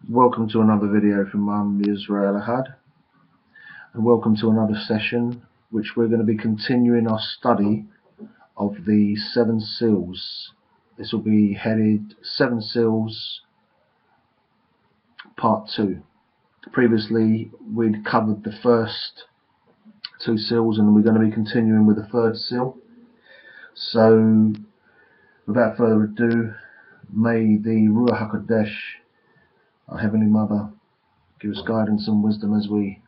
Welcome to another video from Israel Ahad, and welcome to another session which we're going to be continuing our study of the Seven Seals. This will be headed Seven Seals Part 2. Previously we'd covered the first two seals, and we're going to be continuing with the third seal. So without further ado, may the Ruach HaKodesh, our Heavenly Mother, give us guidance and wisdom as we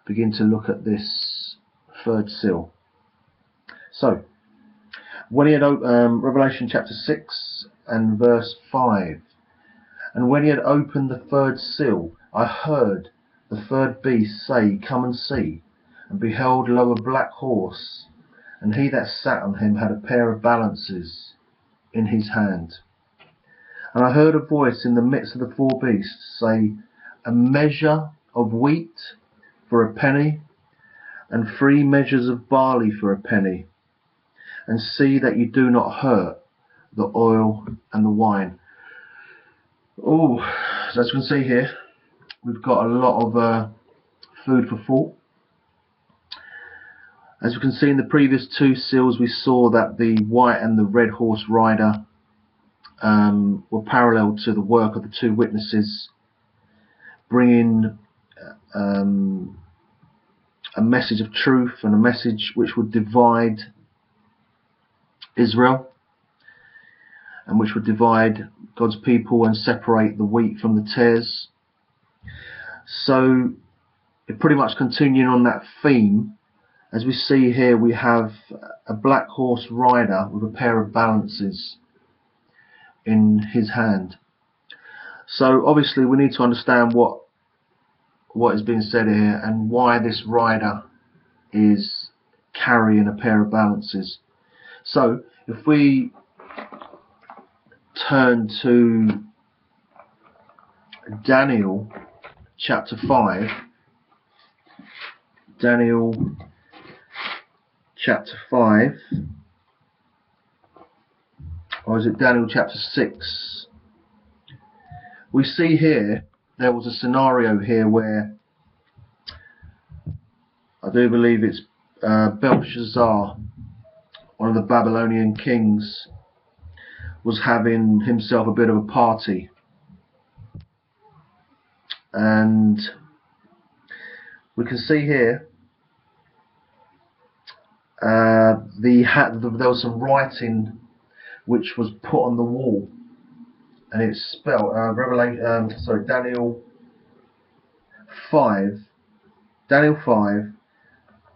begin to look at this third seal. So, when he had Revelation chapter 6 and verse 5, and when he had opened the third seal, I heard the third beast say, Come and see. And beheld, lo, a black horse, and he that sat on him had a pair of balances in his hand. And I heard a voice in the midst of the four beasts say, A measure of wheat for a penny, and 3 measures of barley for a penny, and see that you do not hurt the oil and the wine. Oh, so as you can see here, we've got a lot of food for thought. As you can see in the previous two seals, we saw that the white and the red horse rider were parallel to the work of the two witnesses, bringing a message of truth and a message which would divide Israel and which would divide God's people and separate the wheat from the tares. So, pretty much continuing on that theme, as we see here, we have a black horse rider with a pair of balances in his hand. So obviously we need to understand what is being said here and why this rider is carrying a pair of balances. So if we turn to Daniel chapter 5, Daniel chapter 5, or is it Daniel chapter 6? We see here, there was a scenario here where I do believe it's Belshazzar, one of the Babylonian kings, was having himself a bit of a party, and we can see here there was some writing which was put on the wall, and it's spelled Daniel 5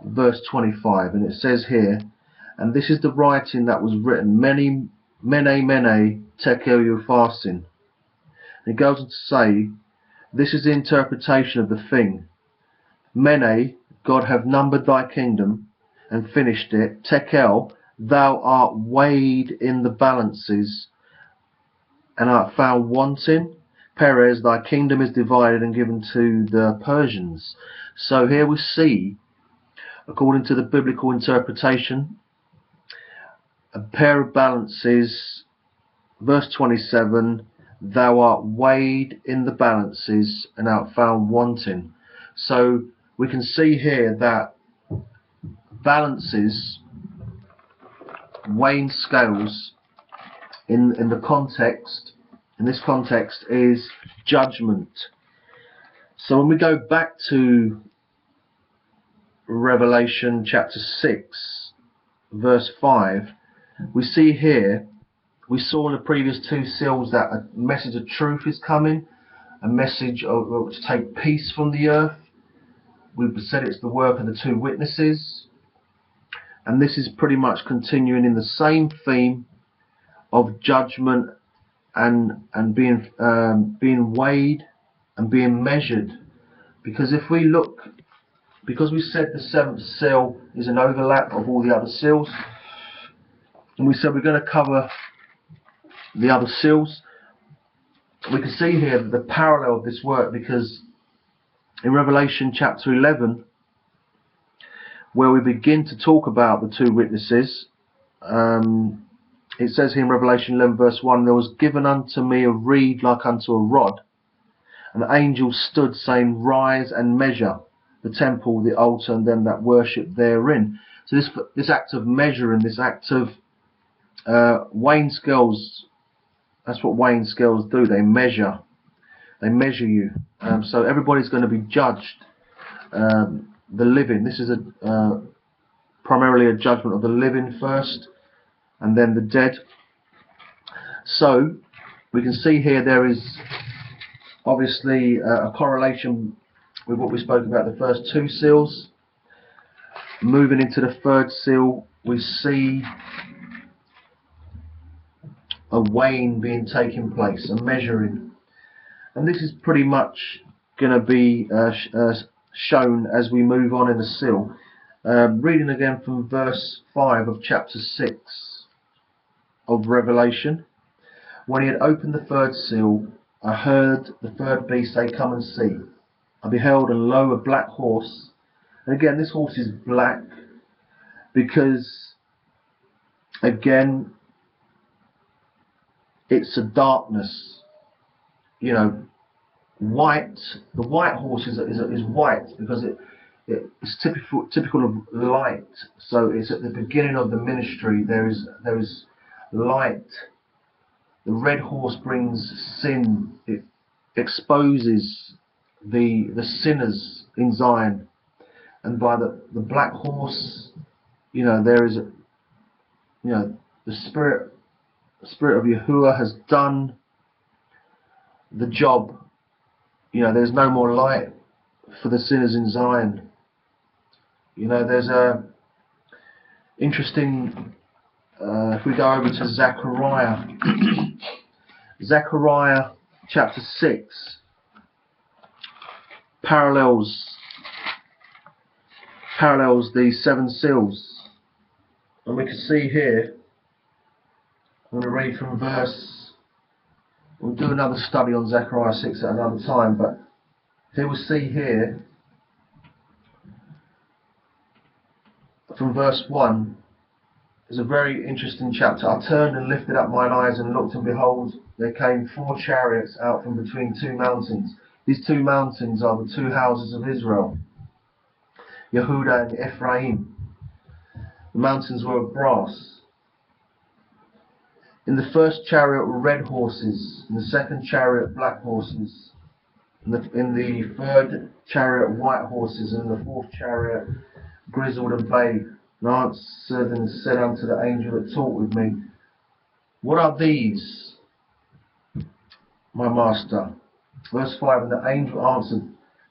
verse 25, and it says here, and this is the writing that was written, mene tekel upharsin. It goes on to say, this is the interpretation of the thing. Mene, God have numbered thy kingdom and finished it. Tekel, thou art weighed in the balances and art found wanting. Peres, thy kingdom is divided and given to the Persians. So here we see, according to the biblical interpretation, a pair of balances. Verse 27, thou art weighed in the balances and art found wanting. So we can see here that balances, weighing scales, in this context is judgment. So when we go back to Revelation chapter 6 verse 5, we see here, we saw in the previous two seals that a message of truth is coming, a message to take peace from the earth. We've said it's the work of the two witnesses, and this is pretty much continuing in the same theme of judgment and being weighed and being measured. Because if we look, because we said the seventh seal is an overlap of all the other seals, and we said we're going to cover the other seals, we can see here the parallel of this work, because in Revelation chapter 11, where we begin to talk about the two witnesses, it says here in Revelation 11 verse 1, there was given unto me a reed like unto a rod, And the angels stood, saying, Rise and measure the temple, the altar, and them that worship therein. So this act of measuring, this act of weighing scales, that's what weighing scales do. They measure you. So everybody's going to be judged. The living. This is primarily a judgment of the living first, and then the dead. So we can see here there is obviously a correlation with what we spoke about the first two seals. Moving into the third seal, we see a weighing being taking place, a measuring, and this is pretty much going to be shown as we move on in the seal. Reading again from verse 5 of chapter 6 of Revelation. When he had opened the third seal, I heard the third beast say, Come and see. I beheld, and lo, a black horse. And again, this horse is black because, again, it's a darkness. You know, white. The white horse is white because it's typical of light. So it's at the beginning of the ministry. There is light. The red horse brings sin. It exposes the sinners in Zion, and by the black horse, you know, there is the spirit of Yahuwah has done the job. You know, there's no more light for the sinners in Zion. You know, there's a interesting. If we go over to Zechariah, Zechariah chapter 6 parallels these seven seals, and we can see here. I'm going to read from verse. We'll do another study on Zechariah 6 at another time, but here we see here from verse 1. It's a very interesting chapter. I turned and lifted up mine eyes and looked, and behold, there came 4 chariots out from between 2 mountains. These 2 mountains are the 2 houses of Israel, Yehuda and Ephraim. The mountains were of brass. In the first chariot were red horses, in the second chariot black horses, in the third chariot white horses, and in the fourth chariot grizzled and bay. And I answered and said unto the angel that talked with me, What are these, my master? Verse 5, and the angel answered,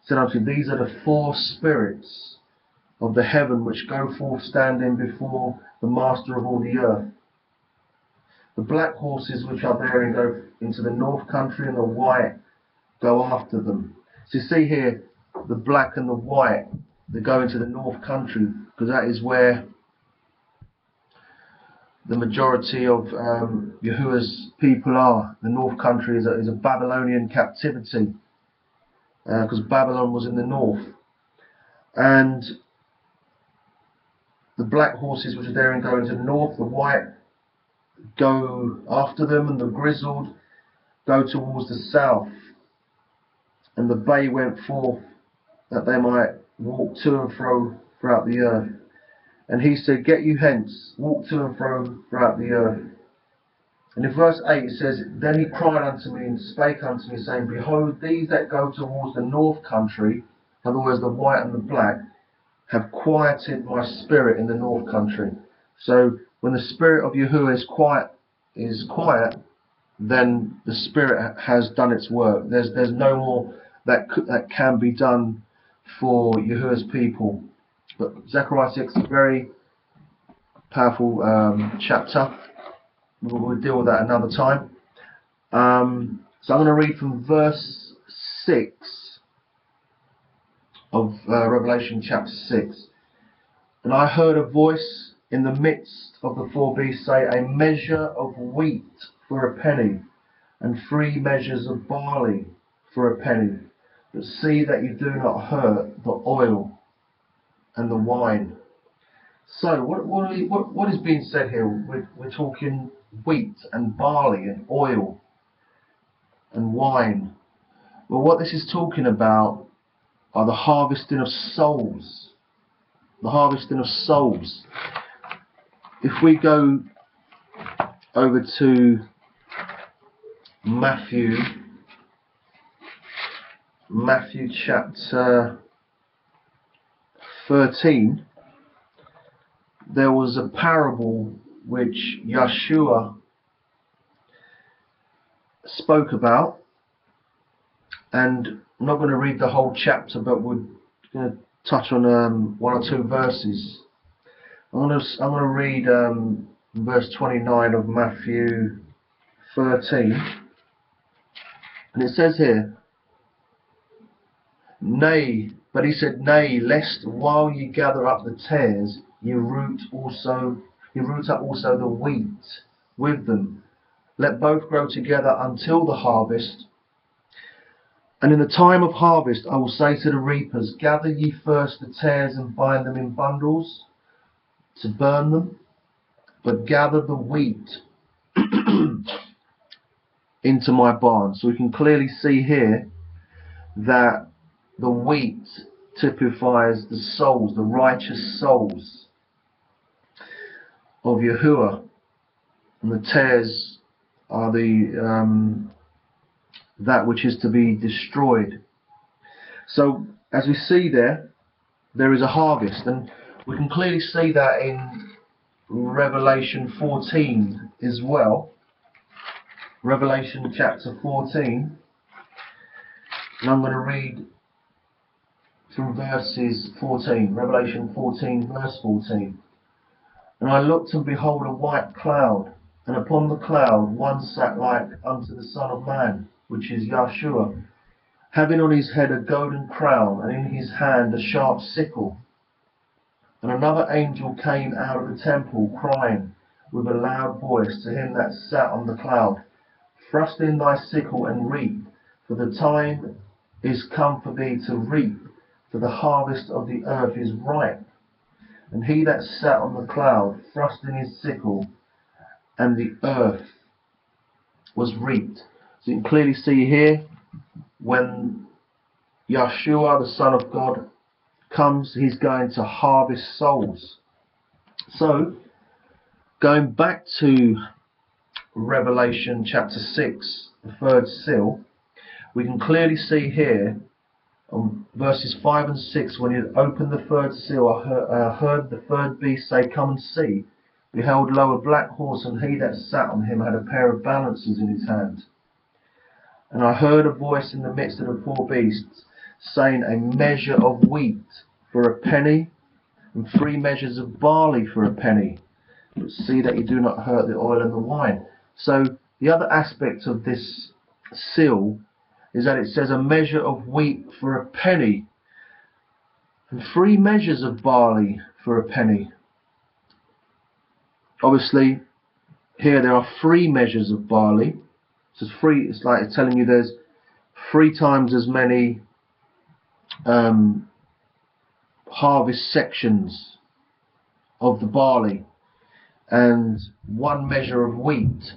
said unto me, These are the 4 spirits of the heaven which go forth standing before the master of all the earth. The black horses which are therein go into the north country, and the white go after them. So you see here, the black and the white, they go into the north country, because that is where the majority of Yahuwah's people are. The north country is a Babylonian captivity, because Babylon was in the north. And the black horses which are there and go into the north, the white go after them, and the grizzled go towards the south. And the bay went forth that they might walk to and fro throughout the earth. And he said, Get you hence, walk to and fro throughout the earth. And in verse 8 it says, Then he cried unto me and spake unto me, saying, Behold, these that go towards the north country, in other words the white and the black, have quieted my spirit in the north country. So when the spirit of Yahuwah is quiet, then the spirit has done its work. There's no more that can be done for Yahuwah's people. But Zechariah 6 is a very powerful chapter. We'll deal with that another time. So I'm going to read from verse 6 of Revelation chapter 6. And I heard a voice in the midst of the 4 beasts say, A measure of wheat for a penny, and 3 measures of barley for a penny. But see that you do not hurt the oil and the wine. So what is being said here? We're talking wheat and barley and oil and wine. Well, what this is talking about are the harvesting of souls. The harvesting of souls. If we go over to Matthew chapter 13, there was a parable which Yeshua spoke about, and I'm not going to read the whole chapter, but we're going to touch on one or two verses. I'm going to read verse 29 of Matthew 13, and it says here, "Nay, but he said, nay, lest while ye gather up the tares, ye root up also the wheat with them. Let both grow together until the harvest. And in the time of harvest I will say to the reapers, gather ye first the tares and bind them in bundles to burn them, but gather the wheat into my barn." So we can clearly see here that the wheat typifies the souls, the righteous souls of Yahuwah, and the tares are the that which is to be destroyed. So as we see there is a harvest, and we can clearly see that in Revelation 14 as well. Revelation chapter 14, and I'm going to read from verses 14, Revelation 14 verse 14. "And I looked, and behold a white cloud, and upon the cloud one sat like unto the Son of Man, which is Yeshua, having on his head a golden crown, and in his hand a sharp sickle. And another angel came out of the temple, crying with a loud voice to him that sat on the cloud, Thrust in thy sickle and reap, for the time is come for thee to reap, for the harvest of the earth is ripe. And he that sat on the cloud thrust in his sickle, and the earth was reaped." So you can clearly see here, when Yeshua, the Son of God, comes, he's going to harvest souls. So, going back to Revelation chapter 6, the third seal, we can clearly see here on verses 5 and 6, when he had opened the third seal, I heard the third beast say, "Come and see. Behold, lo, a black horse, and he that sat on him had a pair of balances in his hand. And I heard a voice in the midst of the four beasts, saying, A measure of wheat for a penny, and 3 measures of barley for a penny. But see that you do not hurt the oil and the wine." So the other aspect of this seal is that it says a measure of wheat for a penny, and 3 measures of barley for a penny. Obviously, here there are 3 measures of barley. So it's like it's telling you there's 3 times as many harvest sections of the barley, and 1 measure of wheat.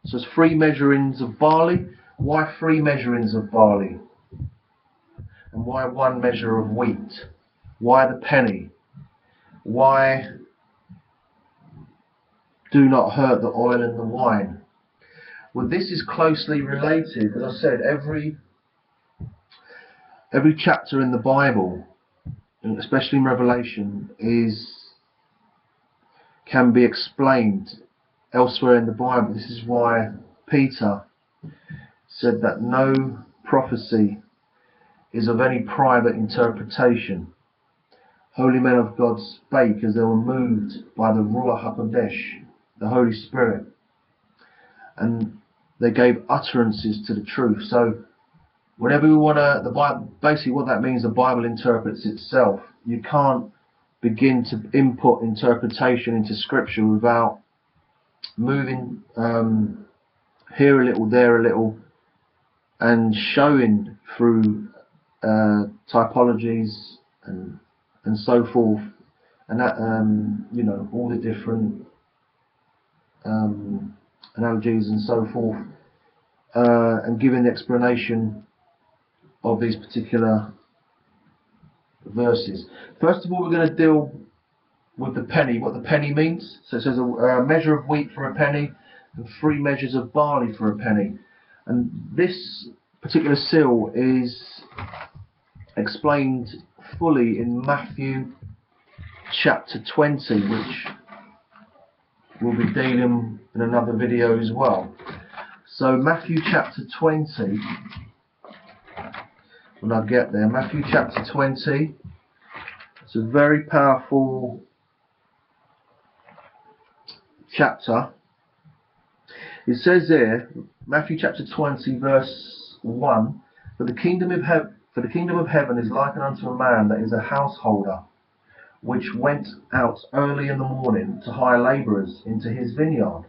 So it's 3 measurings of barley. Why 3 measurings of barley? And why 1 measure of wheat? Why the penny? Why do not hurt the oil and the wine? Well, this is closely related. As I said, every chapter in the Bible, and especially in Revelation, can be explained elsewhere in the Bible. This is why Peter said that no prophecy is of any private interpretation. Holy men of God spake as they were moved by the Ruach HaKodesh, the Holy Spirit, and they gave utterances to the truth. So whenever we want to, the Bible, basically what that means, the Bible interprets itself. You can't begin to input interpretation into Scripture without moving here a little, there a little, and showing through typologies and so forth, and that all the different analogies and so forth, and giving the explanation of these particular verses. First of all, we're going to deal with the penny, what the penny means. So it says a measure of wheat for a penny and 3 measures of barley for a penny. And this particular seal is explained fully in Matthew chapter 20, which we'll be dealing in another video as well. So Matthew chapter 20, when I get there, Matthew chapter 20, it's a very powerful chapter. It says here, Matthew chapter 20 verse 1, For the kingdom of heaven is likened unto a man that is a householder, which went out early in the morning to hire labourers into his vineyard.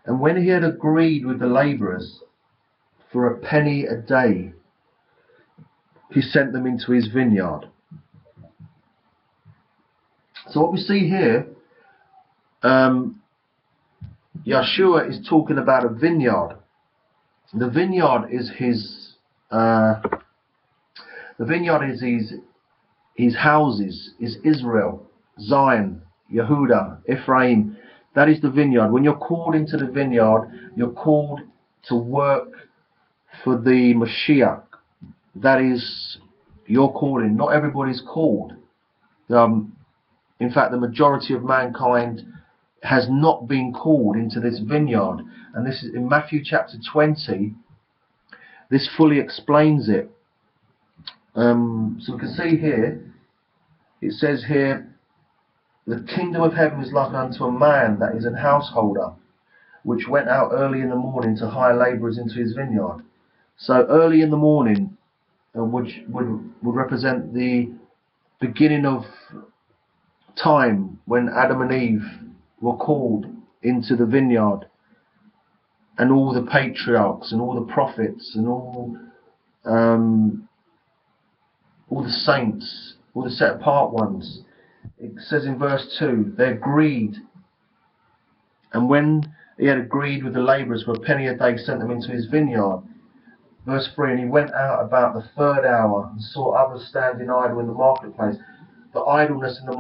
And when he had agreed with the labourers for a penny a day, he sent them into his vineyard. So what we see here, Yeshua is talking about a vineyard. The vineyard is his houses, is Israel, Zion, Yehuda, Ephraim. That is the vineyard. When you're called into the vineyard, you're called to work for the Mashiach. That is your calling. Not everybody's called. In fact, the majority of mankind has not been called into this vineyard. And this is in Matthew chapter 20. This fully explains it. So we can see here, it says here, the kingdom of heaven is like unto a man that is an householder, which went out early in the morning to hire labourers into his vineyard. So early in the morning would represent the beginning of time when Adam and Eve were called into the vineyard, and all the patriarchs and all the prophets and all the saints, all the set apart ones. It says in verse 2, they agreed, and when he had agreed with the labourers for a penny a day, he sent them into his vineyard. Verse 3, and he went out about the 3rd hour and saw others standing idle in the marketplace. The idleness in the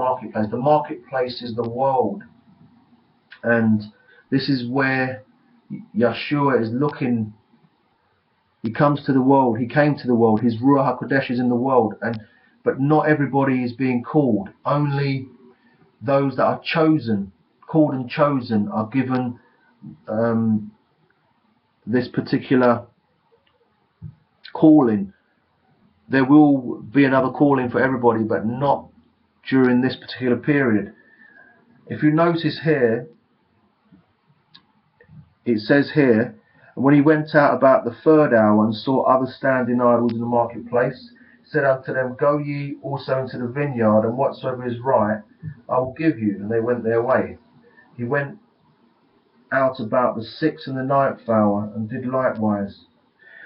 marketplace is the world. And this is where Yeshua is looking. He comes to the world. He came to the world. His Ruach HaKodesh is in the world. But not everybody is being called. Only those that are chosen, called and chosen, are given this particular calling. There will be another calling for everybody, but not during this particular period. If you notice here, it says here, when he went out about the 3rd hour and saw others standing idle in the marketplace, said unto them, Go ye also into the vineyard, and whatsoever is right I will give you. And they went their way. He went out about the 6th and the 9th hour, and did likewise.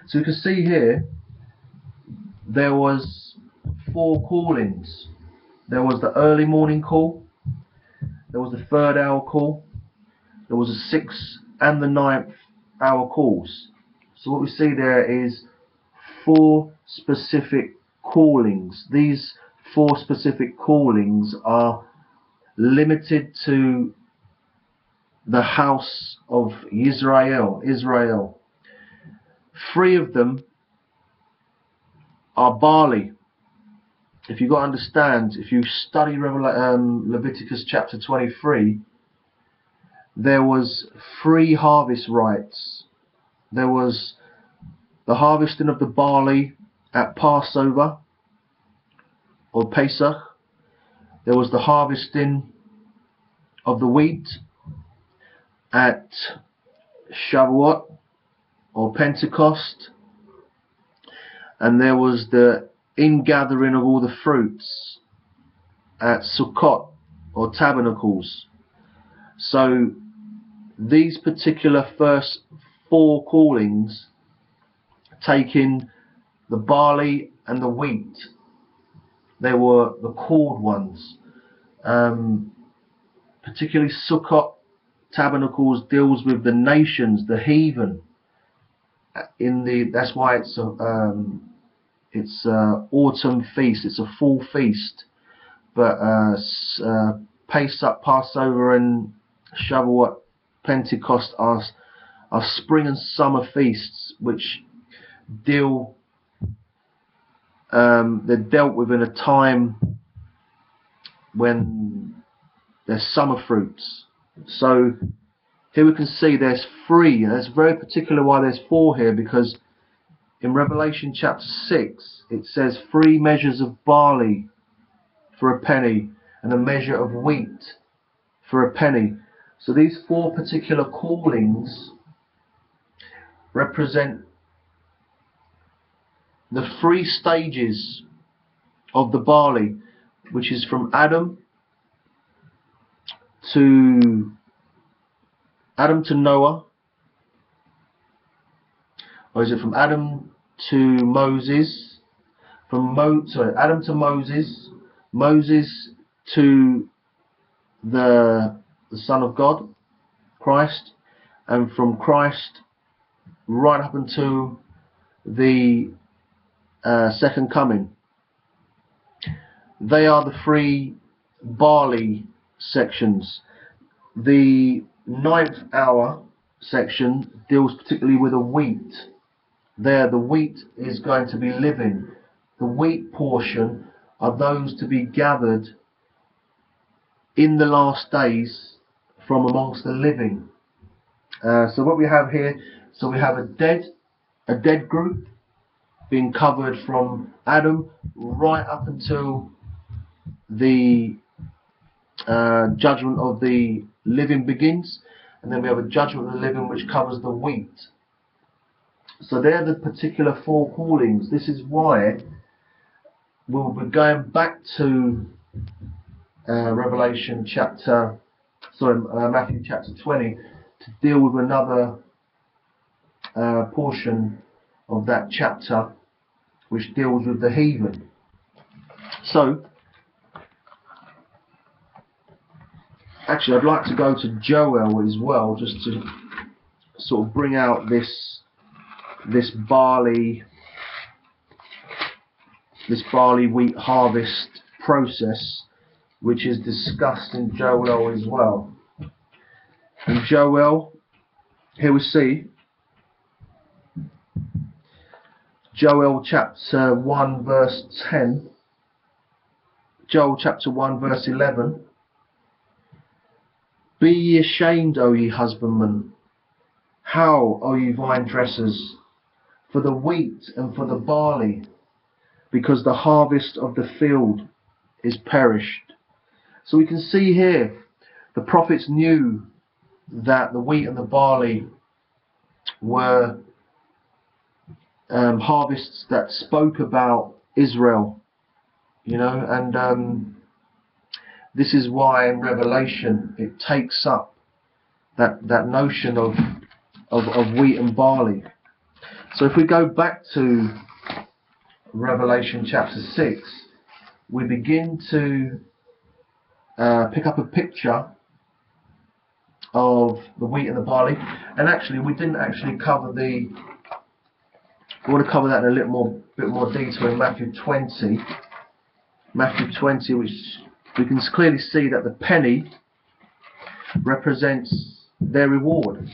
So you can see here, there was 4 callings. There was the early morning call, there was the 3rd hour call, there was the 6th and the 9th hour calls. So what we see there is 4 specific callings. These 4 specific callings are limited to the house of Israel. 3 of them are barley. If you've got to understand, if you study Leviticus chapter 23, there was 3 harvest rites. There was the harvesting of the barley at Passover or Pesach. There was the harvesting of the wheat at Shavuot or Pentecost. And there was the ingathering of all the fruits at Sukkot or Tabernacles. So these particular first 4 callings, taking the barley and the wheat, they were the called ones. Particularly Sukkot, Tabernacles deals with the nations, the heathen. That's why it's It's autumn feast. It's a full feast. But Pesach, Passover, and Shavuot, Pentecost are spring and summer feasts, which they're dealt with in a time when there's summer fruits. So here we can see there's 3, and it's very particular why there's 4 here, because in Revelation chapter 6 it says 3 measures of barley for a penny and a measure of wheat for a penny. So these 4 particular callings represent the 3 stages of the barley, which is from Adam to Noah, or is it from Adam to Moses? Adam to Moses, Moses to the Son of God, Christ, and from Christ right up until the second coming. They are the 3 barley sections. The 9th hour section deals particularly with a wheat. There, the wheat is going to be living. The wheat portion are those to be gathered in the last days from amongst the living. So what we have here, so we have a dead group being covered from Adam right up until the judgment of the living begins, and then we have a judgment of the living which covers the wheat. So they're the particular 4 callings. This is why we'll be going back to Matthew chapter 20 to deal with another portion of that chapter which deals with the heathen. So actually I'd like to go to Joel as well, just to sort of bring out this barley wheat harvest process, which is discussed in Joel as well. In Joel, here we see Joel chapter 1 verse 10, Joel chapter 1 verse 11. Be ye ashamed, O ye husbandmen, howl, O ye vine dressers, for the wheat and for the barley, because the harvest of the field is perished. So we can see here the prophets knew that the wheat and the barley were harvests that spoke about Israel, and this is why in Revelation it takes up that notion of wheat and barley. So if we go back to Revelation chapter 6, we begin to pick up a picture of the wheat and the barley. And actually we didn't actually cover we want to cover that in a bit more detail in Matthew 20, which we can clearly see that the penny represents their reward,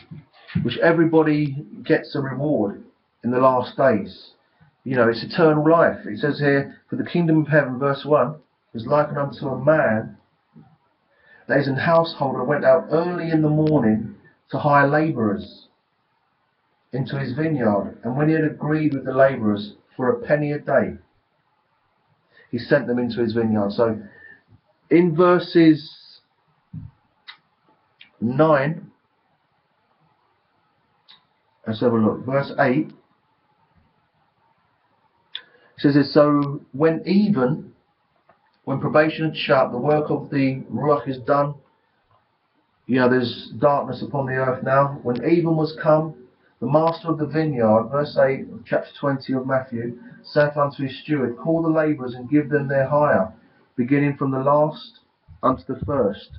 which everybody gets a reward in the last days. It's eternal life. It says here, for the kingdom of heaven, verse 1, is likened unto a man that is an householder, went out early in the morning to hire labourers into his vineyard, and when he had agreed with the labourers for a penny a day, he sent them into his vineyard. So in verses 9, let's have a look, verse 8, it says this, so when probation had shut, the work of the Ruach is done. There's darkness upon the earth now. When even was come, the master of the vineyard, verse 8 of chapter 20 of Matthew, saith unto his steward, call the labourers and give them their hire, beginning from the last unto the first.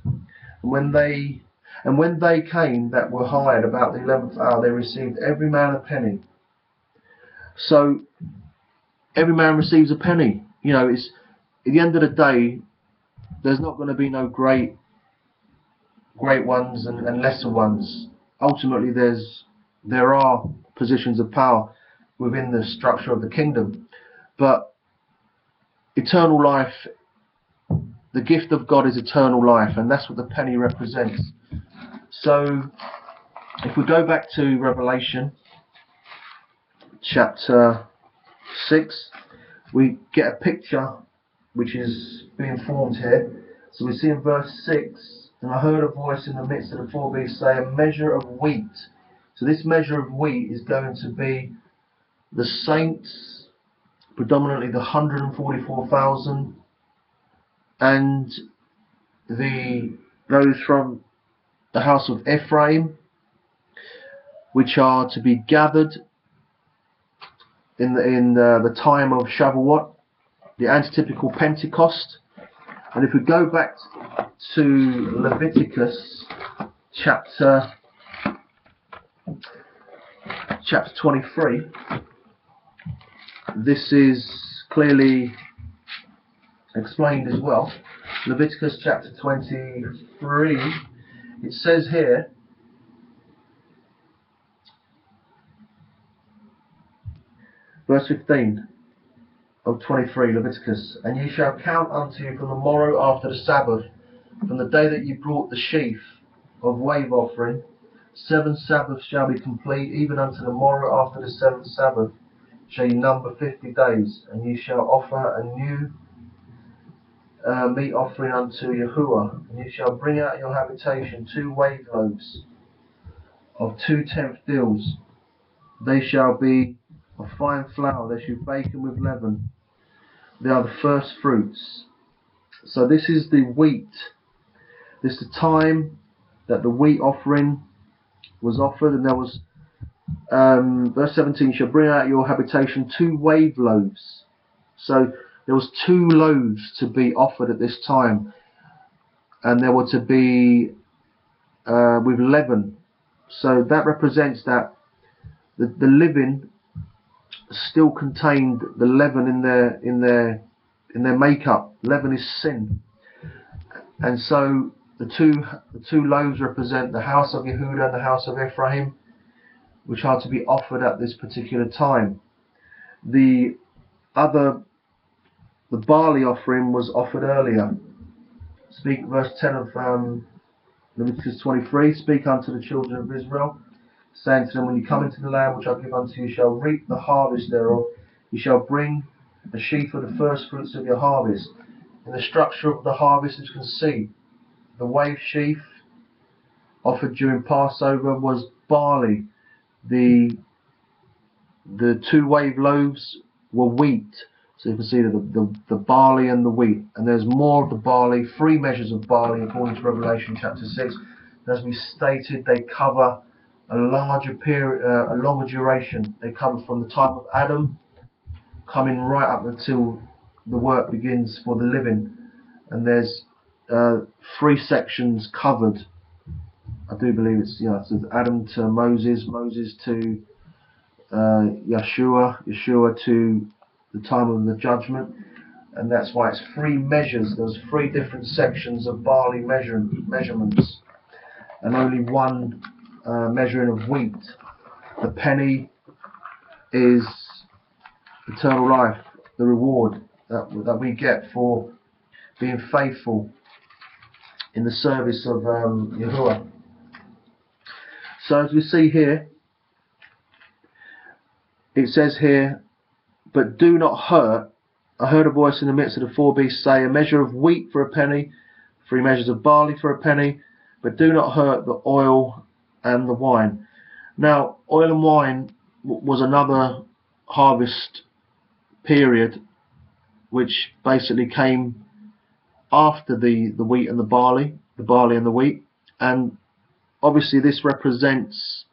And when they came that were hired about the 11th hour, they received every man a penny. So every man receives a penny. You know, it's at the end of the day, there's not going to be no great ones and lesser ones. Ultimately, there are positions of power within the structure of the kingdom, but eternal life, the gift of God is eternal life, and that's what the penny represents. So if we go back to Revelation chapter 6, we get a picture which is being formed here. So we see in verse 6, and I heard a voice in the midst of the four beasts say, a measure of wheat. So this measure of wheat is going to be the saints, predominantly the 144,000, and those from the house of Ephraim, which are to be gathered in the time of Shavuot, the antitypical Pentecost. And if we go back to Leviticus chapter 23, this is clearly explained as well. Leviticus chapter 23, it says here, verse 15 of 23, Leviticus, and ye shall count unto you from the morrow after the Sabbath, from the day that you brought the sheaf of wave offering, 7 Sabbaths shall be complete, even unto the morrow after the 7th Sabbath shall ye number 50 days, and ye shall offer a new meat offering unto Yahuwah, and ye shall bring out of your habitation 2 wave loaves of 2/10 deals. They shall be of fine flour, they shall bake them with leaven. They are the first fruits. So this is the wheat. This is the time that the wheat offering was offered, and there was verse 17, shall bring out of your habitation 2 wave loaves. So there was 2 loaves to be offered at this time, and there were to be with leaven. So that represents that the living still contained the leaven in their makeup. Leaven is sin, and so the two loaves represent the house of Yehuda and the house of Ephraim, which are to be offered at this particular time. The barley offering was offered earlier. Speak, verse 10 of Leviticus 23, speak unto the children of Israel, saying to them, when you come into the land which I give unto you, shall reap the harvest thereof, you shall bring a sheaf of the first fruits of your harvest. In the structure of the harvest, as you can see, the wave sheaf offered during Passover was barley. The 2 wave loaves were wheat. So you can see the barley and the wheat. And there's more of the barley, 3 measures of barley according to Revelation chapter 6. As we stated, they cover a larger period, a longer duration. They cover from the time of Adam, coming right up until the work begins for the living. And there's 3 sections covered. I do believe it's Adam to Moses, Moses to Yeshua, Yeshua to the time of the judgment, and that's why it's 3 measures. There's 3 different sections of barley measurements, and only 1 measuring of wheat. The penny is eternal life, the reward that we get for being faithful in the service of Yahuwah. So as we see here, it says here, but do not hurt. I heard a voice in the midst of the 4 beasts say, a measure of wheat for a penny, 3 measures of barley for a penny, but do not hurt the oil and the wine. Now, oil and wine was another harvest period which basically came after the wheat and the barley and the wheat, and obviously this represents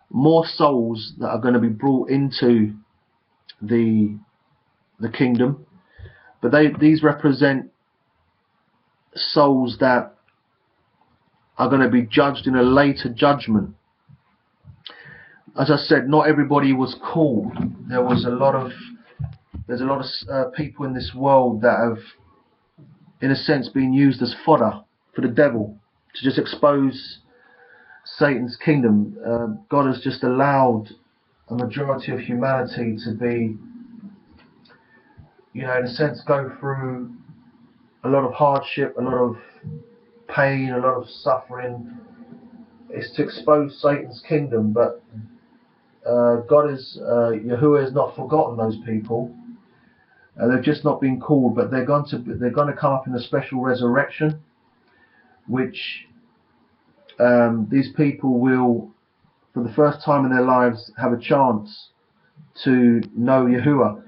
more souls that are going to be brought into the kingdom, but these represent souls that are going to be judged in a later judgment. As I said, not everybody was called. There was a lot of there's a lot of people in this world that have, in a sense, been used as fodder for the devil to just expose Satan's kingdom. God has just allowed a majority of humanity to be, in a sense, go through a lot of hardship, a lot of pain, a lot of suffering. It's to expose Satan's kingdom, but God is, Yahuwah has not forgotten those people. They've just not been called, but they're going to come up in a special resurrection, which these people will, for the first time in their lives, have a chance to know Yahuwah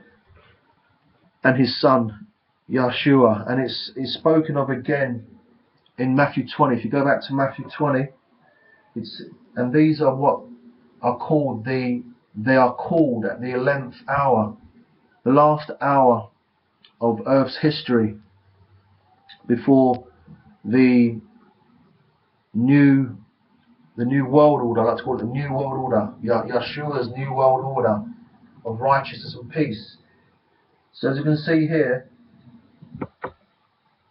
and his son Yeshua. And it's spoken of again in Matthew 20. If you go back to Matthew 20, and these are what are called they are called at the 11th hour, the last hour of Earth's history before the new world order. I like to call it the new world order, Yeshua's new world order of righteousness and peace. So as you can see here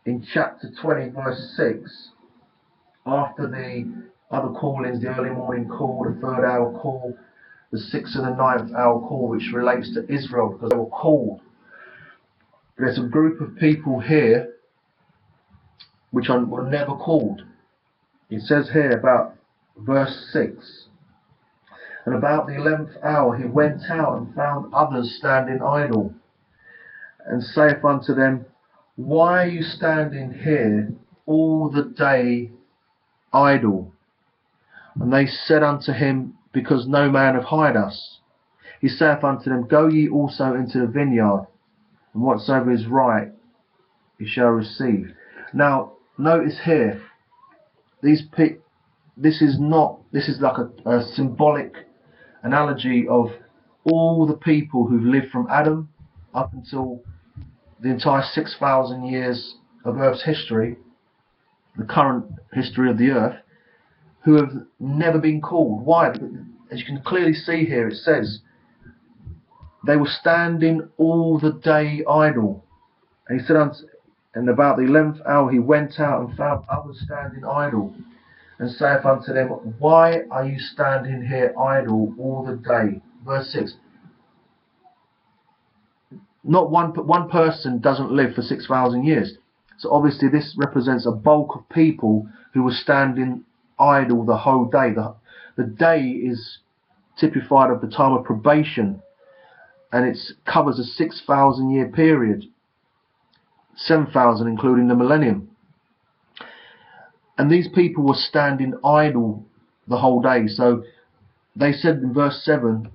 in chapter 20 verse 6, after the other callings, the early morning call, the third hour call, the 6th and the 9th hour call, which relates to Israel because they were called, there's a group of people here which were never called. It says here about verse 6, and about the 11th hour he went out and found others standing idle, and saith unto them, Why are you standing here all the day idle? And they said unto him, Because no man hath hired us. He saith unto them, Go ye also into the vineyard, and whatsoever is right ye shall receive. Now notice here, this is like a symbolic analogy of all the people who've lived from Adam up until the entire 6,000 years of Earth's history, the current history of the Earth, who have never been called. Why? As you can clearly see here, it says they were standing all the day idle. And he said, and about the 11th hour he went out and found others standing idle, and saith unto them, Why are you standing here idle all the day? Verse 6. Not one person doesn't live for 6,000 years. So obviously this represents a bulk of people who were standing idle the whole day. The day is typified of the time of probation, and it covers a 6,000 year period, 7,000 including the millennium. And these people were standing idle the whole day. So they said in verse 7,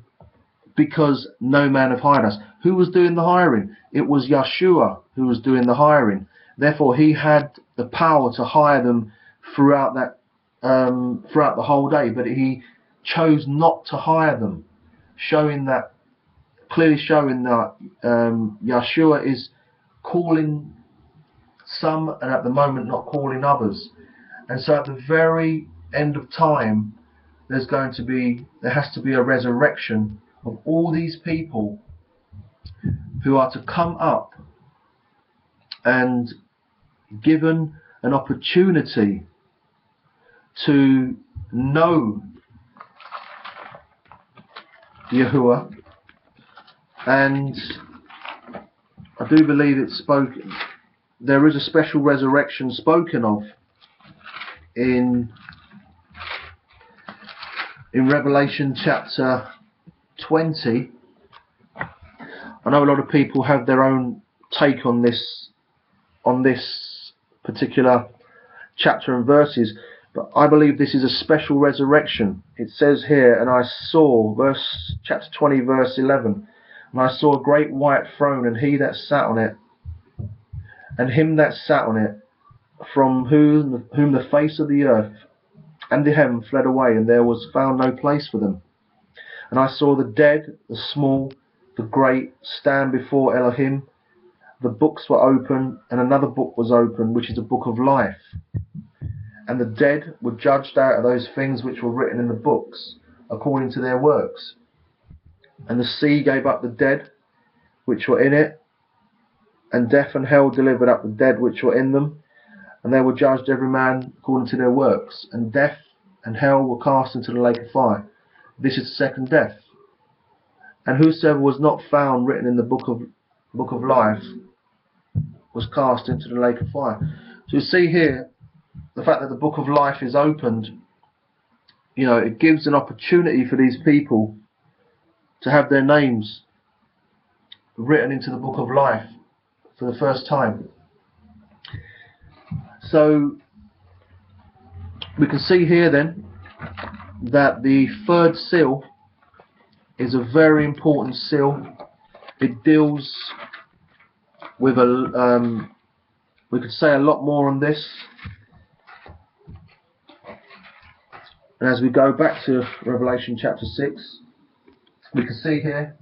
because no man hath hired us. Who was doing the hiring? It was Yeshua who was doing the hiring. Therefore he had the power to hire them throughout the whole day, but he chose not to hire them, clearly showing that Yeshua is calling some and at the moment not calling others. And so at the very end of time, there has to be a resurrection of all these people who are to come up and given an opportunity to know Yahuwah. And I do believe there is a special resurrection spoken of in Revelation chapter 20. I know a lot of people have their own take on this particular chapter and verses, but I believe this is a special resurrection. It says here, and I saw, chapter 20 verse 11, and I saw a great white throne, and he that sat on it, and him that sat on it, from whom the face of the earth and the heaven fled away, and there was found no place for them. And I saw the dead, the small, the great, stand before Elohim. The books were open, and another book was open, which is the book of life. And the dead were judged out of those things which were written in the books, according to their works. And the sea gave up the dead which were in it, and death and hell delivered up the dead which were in them, and they were judged every man according to their works. And death and hell were cast into the lake of fire. This is the second death. And whosoever was not found written in the book of life was cast into the lake of fire. So you see here the fact that the book of life is opened. You know, it gives an opportunity for these people to have their names written into the book of life for the first time. So we can see here then that the third seal is a very important seal. It deals with we could say a lot more on this. And as we go back to Revelation chapter 6, we can see here,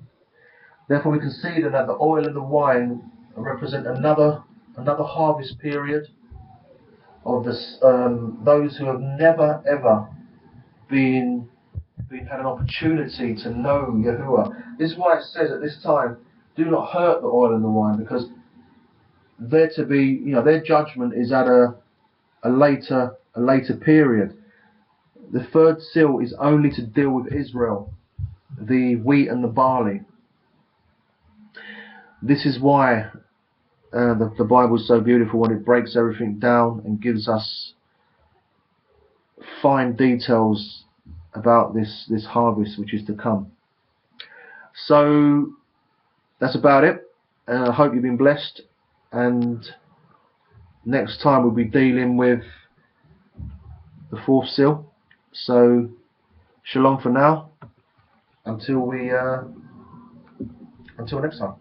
therefore we can see that the oil and the wine represent another harvest period of this, those who have never ever had an opportunity to know Yahuwah. This is why it says at this time, do not hurt the oil and the wine, because they're to be, you know, their judgment is at a later period. The third seal is only to deal with Israel, the wheat and the barley. This is why the Bible is so beautiful, when it breaks everything down and gives us fine details about this harvest which is to come. So that's about it. I hope you've been blessed, and next time we'll be dealing with the fourth seal. So shalom for now, until next time.